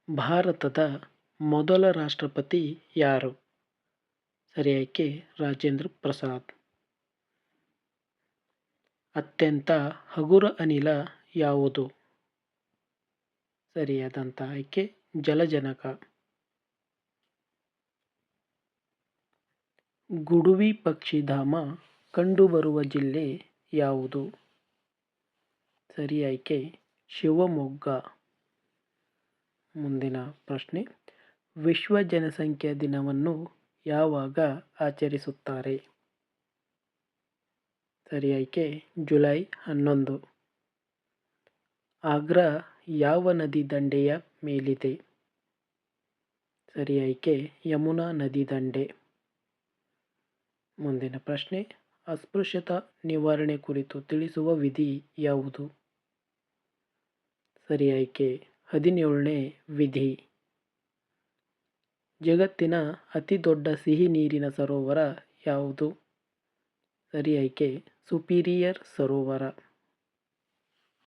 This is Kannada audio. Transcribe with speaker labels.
Speaker 1: ಭಾರತದ ಮೊದಲ ರಾಷ್ಟ್ರಪತಿ ಯಾರು? ಸರಿ ಆಯ್ಕೆ ರಾಜೇಂದ್ರ ಪ್ರಸಾದ್. ಅತ್ಯಂತ ಹಗುರ ಅನಿಲ ಯಾವುದು? ಸರಿಯಾದಂಥ ಆಯ್ಕೆ ಜಲಜನಕ. ಗುಡುವಿ ಪಕ್ಷಿಧಾಮ ಕಂಡುಬರುವ ಜಿಲ್ಲೆ ಯಾವುದು? ಸರಿ ಆಯ್ಕೆ ಶಿವಮೊಗ್ಗ. ಮುಂದಿನ ಪ್ರಶ್ನೆ, ವಿಶ್ವ ಜನಸಂಖ್ಯಾ ದಿನವನ್ನು ಯಾವಾಗ ಆಚರಿಸುತ್ತಾರೆ? ಸರಿ ಆಯ್ಕೆ ಜುಲೈ 11. ಆಗ್ರಾ ಯಾವ ನದಿ ದಂಡೆಯ ಮೇಲಿದೆ? ಸರಿ ಆಯ್ಕೆ ಯಮುನಾ ನದಿ ದಂಡೆ. ಮುಂದಿನ ಪ್ರಶ್ನೆ, ಅಸ್ಪೃಶ್ಯತಾ ನಿವಾರಣೆ ಕುರಿತು ತಿಳಿಸುವ ವಿಧಿ ಯಾವುದು? ಸರಿ ಆಯ್ಕೆ 17ನೇ ವಿಧಿ. ಜಗತ್ತಿನ ಅತಿ ದೊಡ್ಡ ಸಿಹಿ ನೀರಿನ ಸರೋವರ ಯಾವುದು? ಸರಿ ಆಯ್ಕೆ ಸುಪೀರಿಯರ್ ಸರೋವರ.